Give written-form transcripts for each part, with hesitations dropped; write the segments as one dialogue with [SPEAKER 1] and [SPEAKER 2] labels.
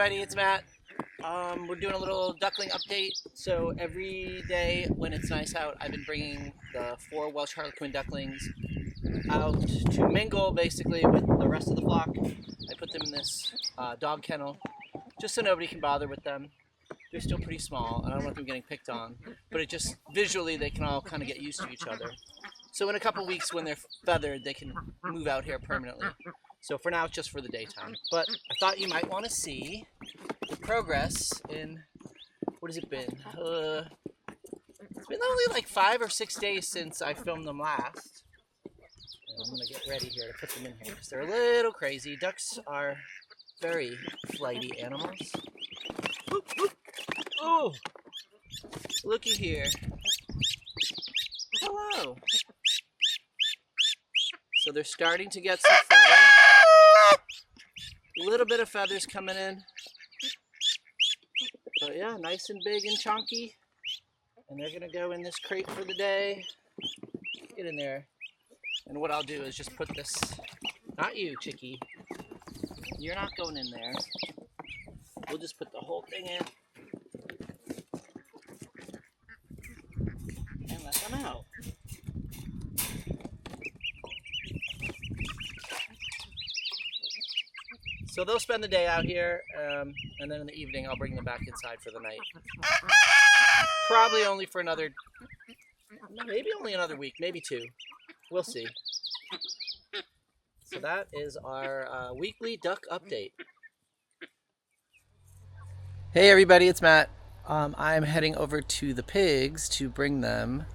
[SPEAKER 1] everybody, it's Matt. We're doing a little duckling update. So every day when it's nice out, I've been bringing the 4 Welsh Harlequin ducklings out to mingle basically with the rest of the flock. I put them in this dog kennel just so nobody can bother with them. They're still pretty small and I don't want them getting picked on, but it just visually they can all kind of get used to each other. So in a couple weeks when they're feathered, they can move out here permanently. So for now, it's just for the daytime. But I thought you might want to see the progress in, what has it been? It's been only like 5 or 6 days since I filmed them last. And I'm going to get ready here to put them in here because they're a little crazy. Ducks are very flighty animals. Whoop, whoop. Oh, looky here. Hello. So they're starting to get some feathers. A little bit of feathers coming in. But yeah, nice and big and chunky. And they're gonna go in this crate for the day. Get in there. And what I'll do is just put this, not you, chickie. You're not going in there. We'll just put the whole thing in. And let them out. So they'll spend the day out here, and then in the evening I'll bring them back inside for the night. Probably only for another, maybe only another week, maybe 2. We'll see. So that is our weekly duck update. Hey everybody, it's Matt. I'm heading over to the pigs to bring them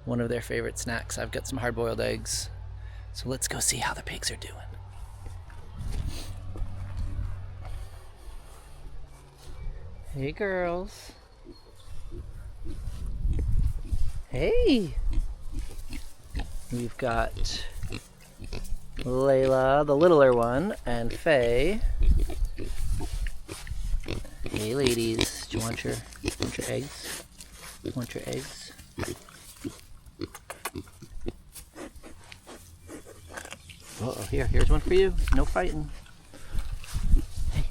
[SPEAKER 1] one of their favorite snacks. I've got some hard-boiled eggs. So let's go see how the pigs are doing. Hey girls. Hey. We've got Layla, the littler one, and Faye. Hey ladies, do you want your eggs? Want your eggs? Uh-oh, here's one for you. No fighting. Hey.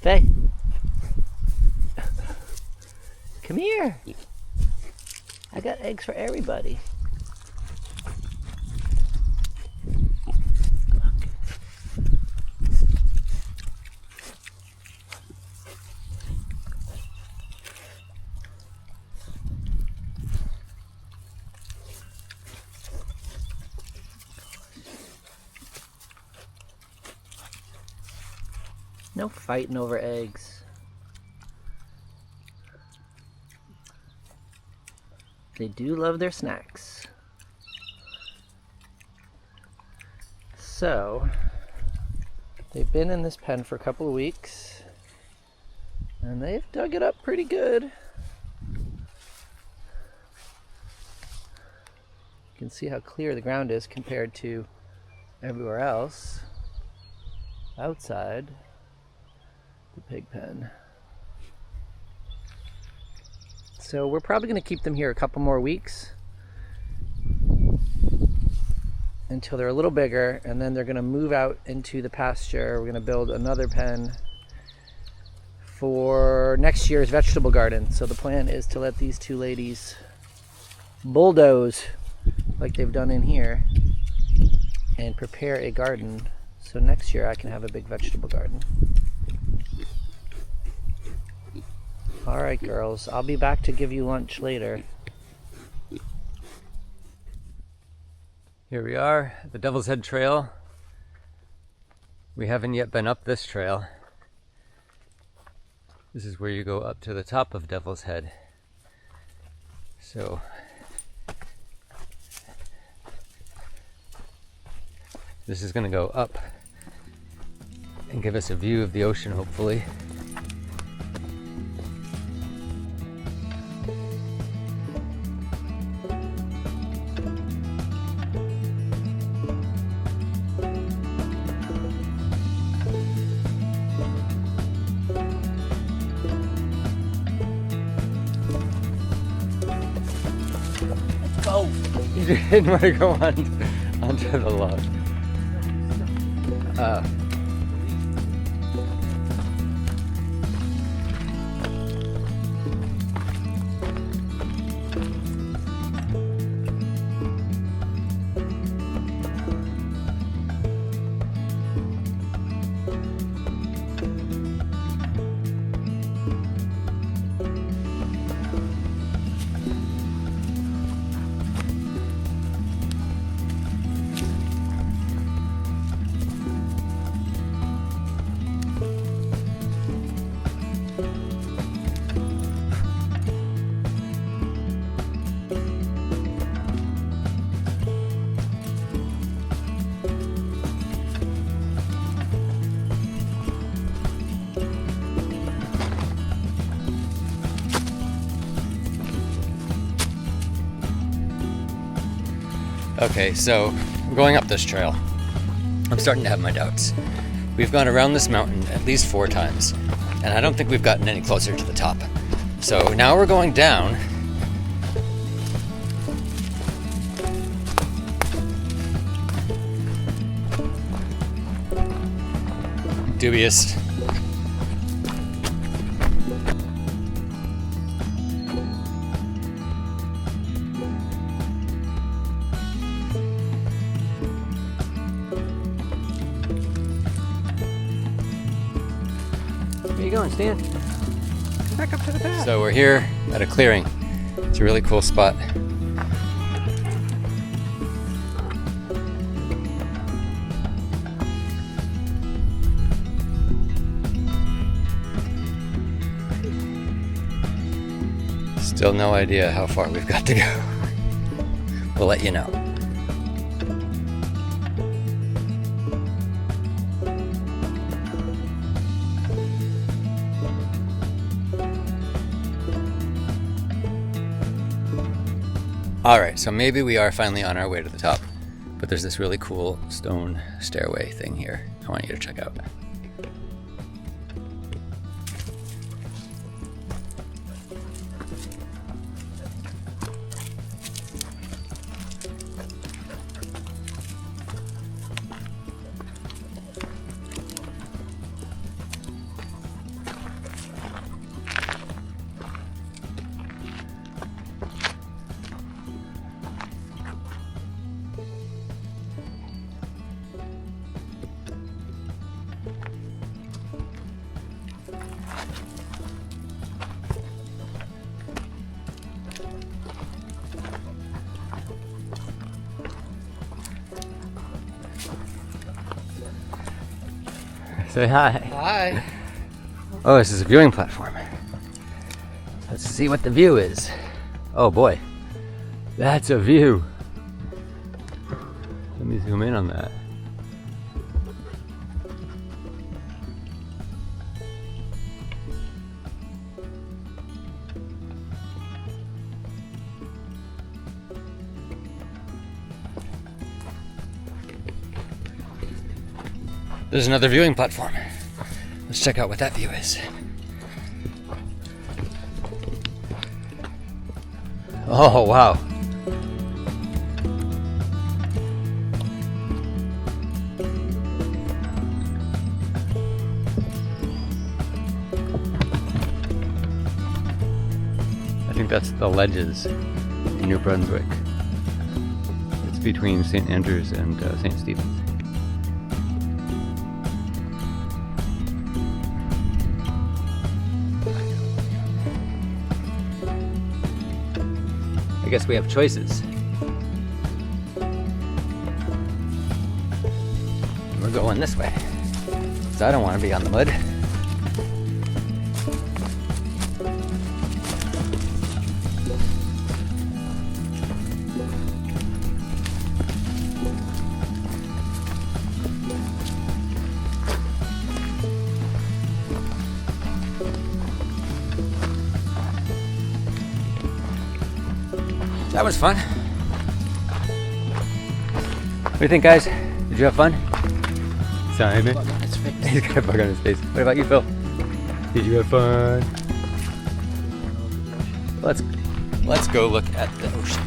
[SPEAKER 1] Faye. Come here. I got eggs for everybody. No fighting over eggs. They do love their snacks. So, they've been in this pen for a couple of weeks, and they've dug it up pretty good. You can see how clear the ground is compared to everywhere else outside the pig pen. So we're probably going to keep them here a couple more weeks until they're a little bigger, and then they're going to move out into the pasture. We're going to build another pen for next year's vegetable garden. So the plan is to let these 2 ladies bulldoze like they've done in here and prepare a garden. So next year I can have a big vegetable garden. All right, girls, I'll be back to give you lunch later.
[SPEAKER 2] Here we are at the Devil's Head Trail. We haven't yet been up this trail. This is where you go up to the top of Devil's Head. So this is going to go up and give us a view of the ocean, hopefully.
[SPEAKER 1] Oh!
[SPEAKER 2] You didn't want to go onto the log. Okay, so we're going up this trail. I'm starting to have my doubts. We've gone around this mountain at least 4 times, and I don't think we've gotten any closer to the top. So now we're going down. Dubious. Where you going, Stan? Back up to the path. So we're here at a clearing. It's a really cool spot. Still no idea how far we've got to go. We'll let you know. Alright, so maybe we are finally on our way to the top, but there's this really cool stone stairway thing here I want you to check out. Say hi.
[SPEAKER 1] Hi.
[SPEAKER 2] Oh, this is a viewing platform. Let's see what the view is. Oh boy, that's a view. Let me zoom in on that. There's another viewing platform. Let's check out what that view is. Oh, wow. I think that's the Ledges in New Brunswick. It's between St. Andrews and St. Stephen's. I guess we have choices. We're going this way, because I don't want to be on the mud. That was fun. What do you think, guys? Did you have fun? Simon? He's got a bug on his face. What about you, Phil? Did you have fun? Let's go look at the ocean.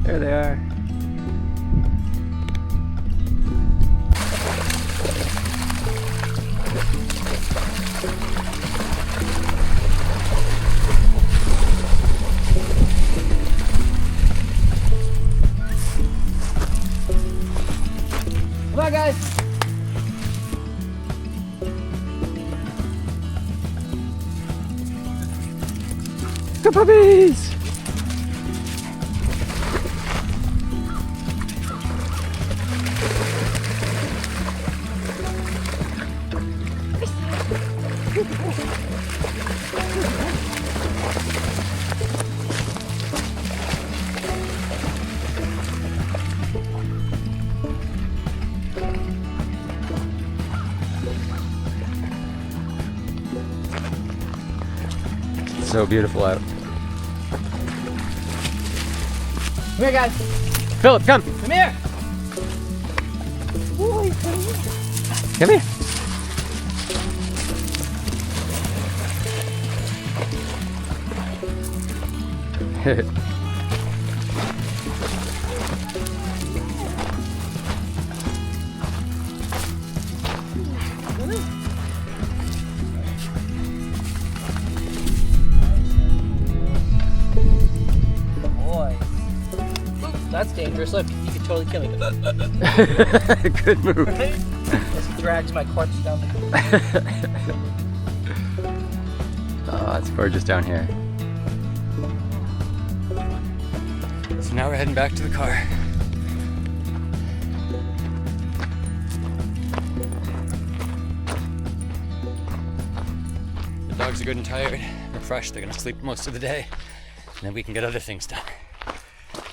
[SPEAKER 2] There they are. the puppies! So beautiful out.
[SPEAKER 1] Come here, guys.
[SPEAKER 2] Philip, come.
[SPEAKER 1] Come here.
[SPEAKER 2] Come here.
[SPEAKER 1] Boy. That's dangerous. Look, you could totally kill me.
[SPEAKER 2] Good move.
[SPEAKER 1] Right? As he drags my corpse down the
[SPEAKER 2] Oh, it's gorgeous down here. So now we're heading back to the car. The dogs are good and tired. They're fresh. They're gonna sleep most of the day. And then we can get other things done.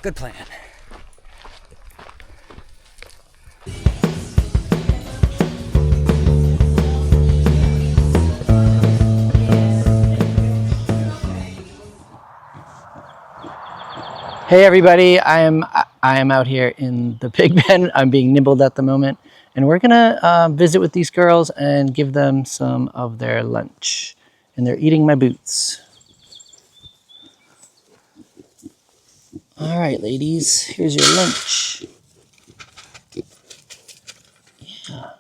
[SPEAKER 2] Good plan.
[SPEAKER 1] Hey everybody, I am out here in the pig pen. I'm being nibbled at the moment, and we're gonna visit with these girls and give them some of their lunch. And they're eating my boots. All right, ladies, here's your lunch. Yeah.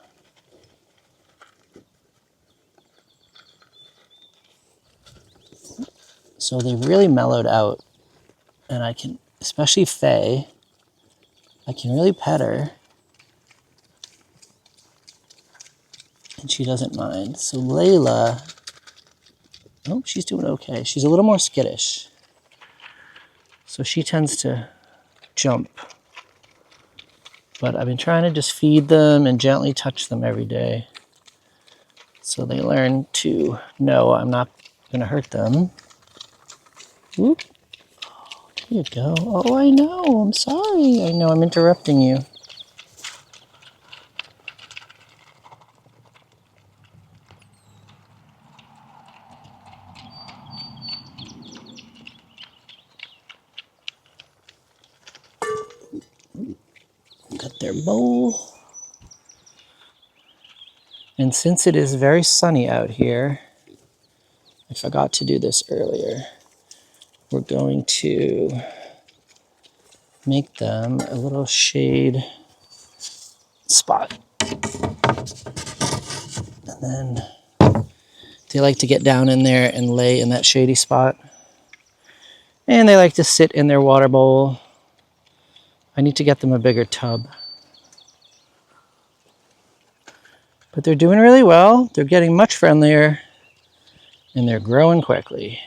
[SPEAKER 1] So they've really mellowed out, and I can, especially Faye, I can really pet her, and she doesn't mind. So Layla, oh, she's doing okay. She's a little more skittish. So she tends to jump. But I've been trying to just feed them and gently touch them every day, so they learn to know I'm not going to hurt them. Whoop. There you go. Oh, I know. I'm sorry. I know I'm interrupting you. Got their bowl. And since it is very sunny out here, I forgot to do this earlier. We're going to make them a little shade spot. And then they like to get down in there and lay in that shady spot. And they like to sit in their water bowl. I need to get them a bigger tub. But they're doing really well. They're getting much friendlier, and they're growing quickly.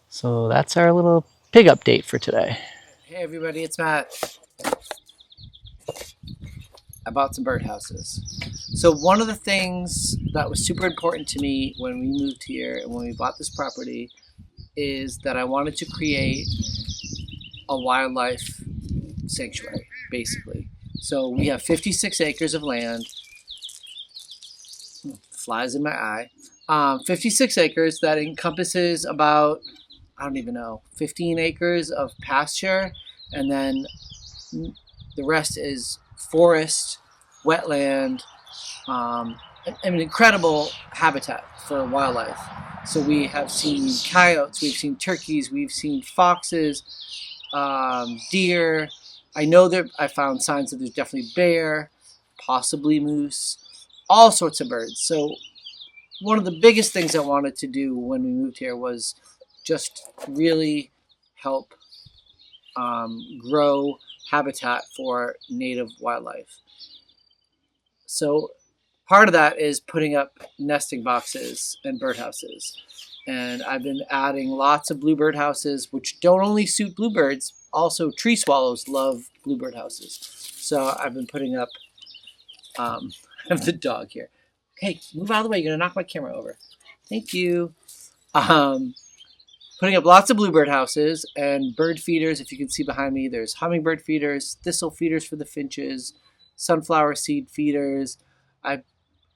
[SPEAKER 1] So that's our little pig update for today. Hey everybody, it's Matt. I bought some birdhouses. So one of the things that was super important to me when we moved here and when we bought this property is that I wanted to create a wildlife sanctuary, basically. So we have 56 acres of land. Flies in my eye. 56 acres that encompasses about, I don't even know, 15 acres of pasture, and then the rest is forest, wetland, an incredible habitat for wildlife. So we have seen coyotes, we've seen turkeys, we've seen foxes, deer. I know that I found signs that there's definitely bear, possibly moose, all sorts of birds. So one of the biggest things I wanted to do when we moved here was just really help grow habitat for native wildlife. So part of that is putting up nesting boxes and birdhouses. And I've been adding lots of bluebird houses, which don't only suit bluebirds, also tree swallows love bluebird houses. So I've been putting up, I have the dog here. Hey, move out of the way, you're gonna knock my camera over. Thank you. Putting up lots of bluebird houses and bird feeders. If you can see behind me, there's hummingbird feeders, thistle feeders for the finches, sunflower seed feeders.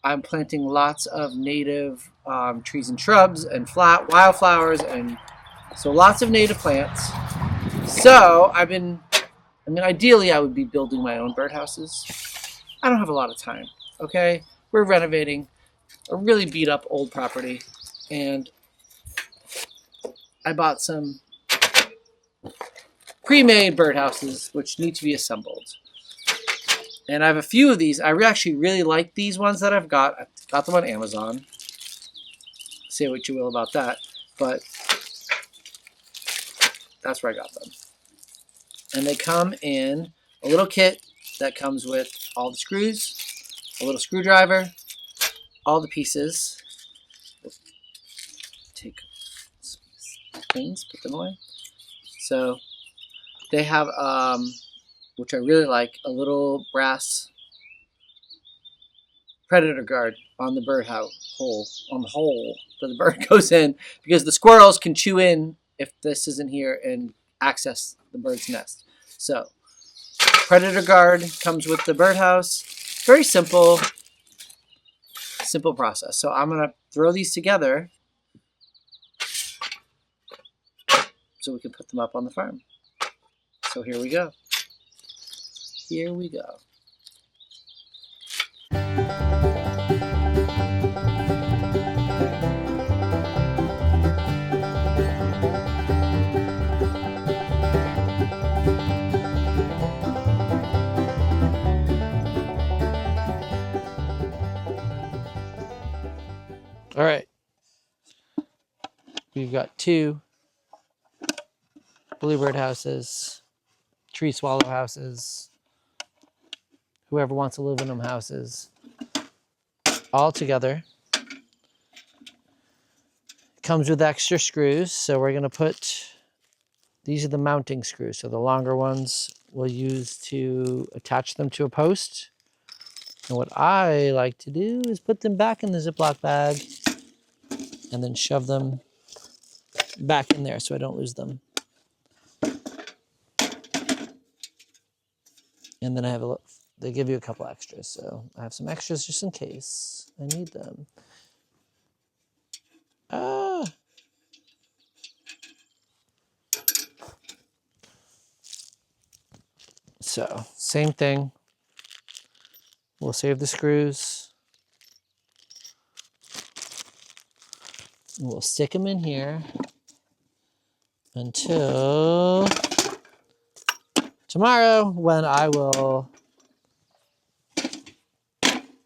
[SPEAKER 1] I'm planting lots of native trees and shrubs and wildflowers, and so lots of native plants. So ideally I would be building my own birdhouses. I don't have a lot of time, okay? We're renovating a really beat up old property, and I bought some pre-made birdhouses which need to be assembled. And I have a few of these. I actually really like these ones that I've got. I got them on Amazon. Say what you will about that, but that's where I got them. And they come in a little kit that comes with all the screws, a little screwdriver, all the pieces. Take things, put them away. So they have, which I really like, a little brass predator guard on the bird hole that the bird goes in, because the squirrels can chew in if this isn't here and access the bird's nest. So predator guard comes with the birdhouse. Very simple process. So I'm gonna throw these together so we can put them up on the farm. So here we go. Here we go. All right. We've got 2 bluebird houses, tree swallow houses, whoever wants to live in them houses, all together. Comes with extra screws, so we're going to put, these are the mounting screws, so the longer ones we'll use to attach them to a post. And what I like to do is put them back in the Ziploc bag and then shove them back in there so I don't lose them. And then I have they give you a couple extras, so I have some extras just in case I need them. So, same thing. We'll save the screws. We'll stick them in here until tomorrow, when I will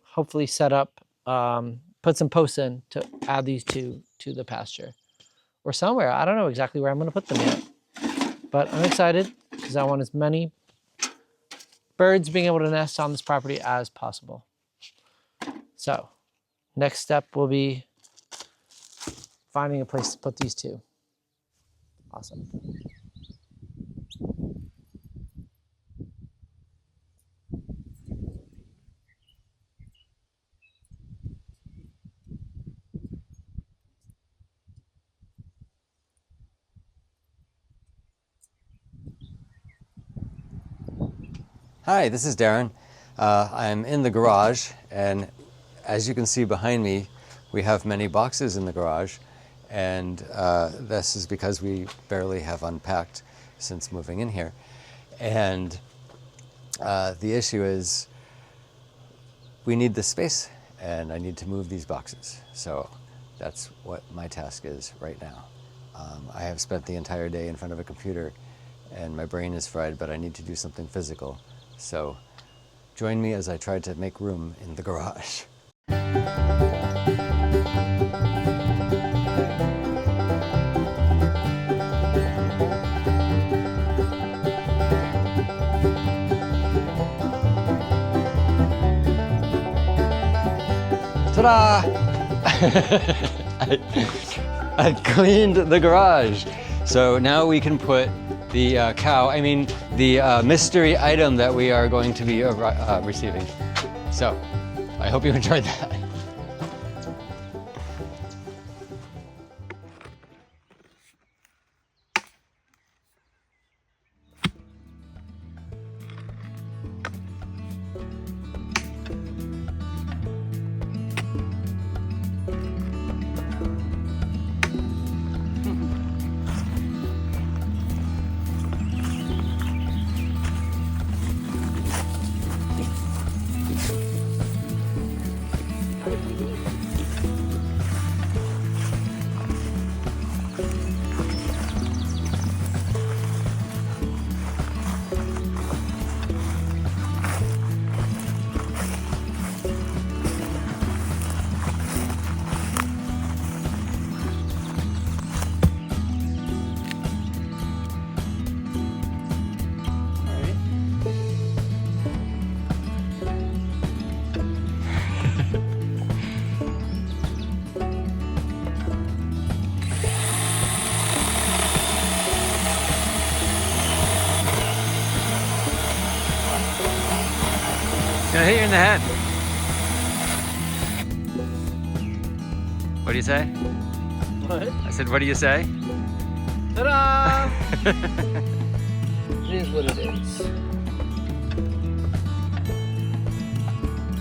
[SPEAKER 1] hopefully set up, put some posts in to add these to the pasture or somewhere. I don't know exactly where I'm going to put them yet, but I'm excited because I want as many birds being able to nest on this property as possible. So next step will be finding a place to put these 2. Awesome.
[SPEAKER 2] Hi, this is Darren. I'm in the garage, and as you can see behind me, we have many boxes in the garage, and this is because we barely have unpacked since moving in here. And the issue is we need this space, and I need to move these boxes. So that's what my task is right now. I have spent the entire day in front of a computer, and my brain is fried, but I need to do something physical. So join me as I try to make room in the garage. Ta-da! I cleaned the garage. So now we can put the the mystery item that we are going to be receiving. So I hope you enjoyed that. Gonna hit you in the head. What do you say?
[SPEAKER 1] What?
[SPEAKER 2] I said, what do you say?
[SPEAKER 1] Ta-da! It is what it is.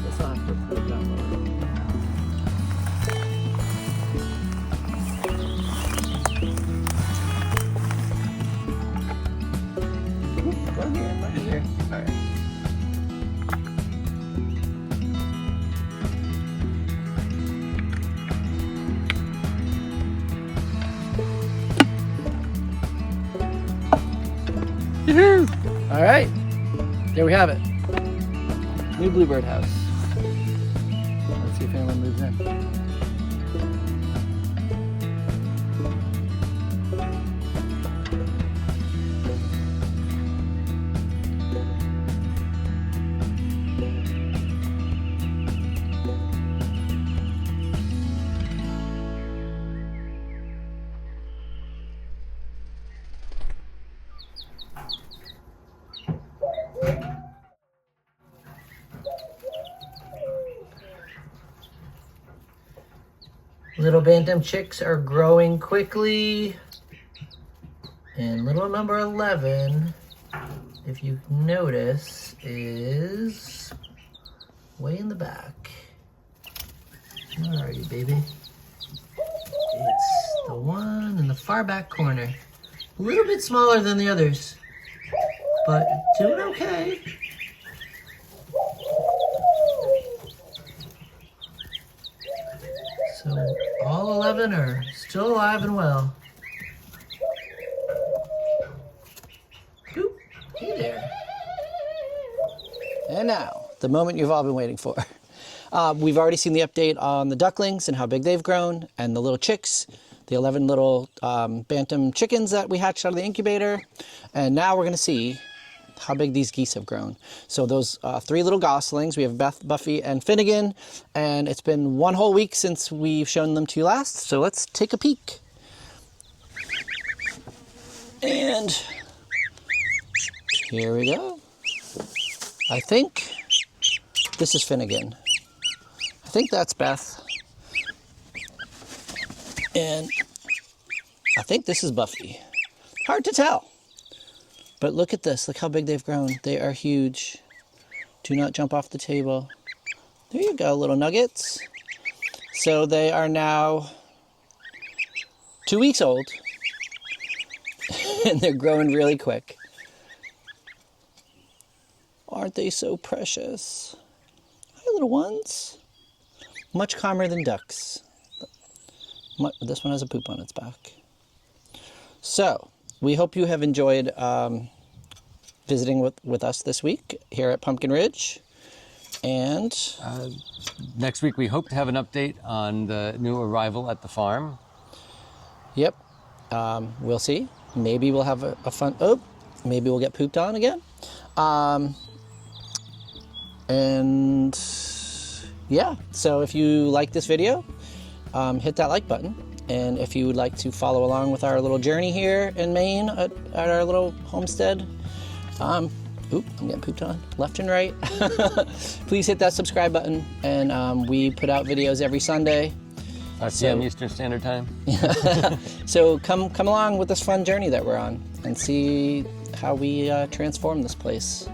[SPEAKER 1] Let's not have to put it down lower. Right here, right here. All right. All right, there we have it. New bluebird house. Let's see if anyone moves in. Little bantam chicks are growing quickly. And little number 11, if you notice, is way in the back. Where are you, baby? It's the one in the far back corner. A little bit smaller than the others, but doing okay. So all 11 are still alive and well. Oop, hey there. And now, the moment you've all been waiting for. We've already seen the update on the ducklings and how big they've grown, and the little chicks, the 11 little bantam chickens that we hatched out of the incubator. And now we're gonna see how big these geese have grown. So those 3 little goslings, we have Beth, Buffy, and Finnegan, and it's been 1 whole week since we've shown them to you last, so let's take a peek. And here we go. I think this is Finnegan. I think that's Beth. And I think this is Buffy. Hard to tell. But look at this, look how big they've grown. They are huge. Do not jump off the table. There you go, little nuggets. So they are now 2 weeks old. And they're growing really quick. Aren't they so precious? Hi, little ones. Much calmer than ducks. This one has a poop on its back. So, we hope you have enjoyed visiting with us this week here at Pumpkin Ridge. And
[SPEAKER 2] next week we hope to have an update on the new arrival at the farm.
[SPEAKER 1] Yep. We'll see. Maybe we'll have a fun... Oh, maybe we'll get pooped on again. And yeah, so if you like this video, hit that like button. And if you would like to follow along with our little journey here in Maine at our little homestead, I'm getting pooped on left and right. Please hit that subscribe button. And we put out videos every Sunday.
[SPEAKER 2] 5 p.m. Eastern Standard Time.
[SPEAKER 1] So come along with this fun journey that we're on and see how we transform this place.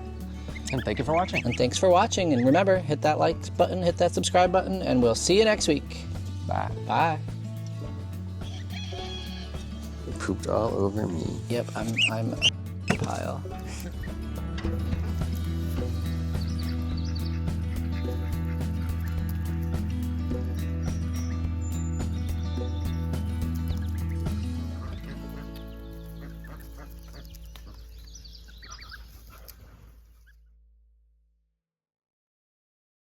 [SPEAKER 2] And thank you for watching.
[SPEAKER 1] And thanks for watching. And remember, hit that like button, hit that subscribe button, and we'll see you next week.
[SPEAKER 2] Bye.
[SPEAKER 1] Bye.
[SPEAKER 2] It pooped all over me.
[SPEAKER 1] Yep, I'm a pile.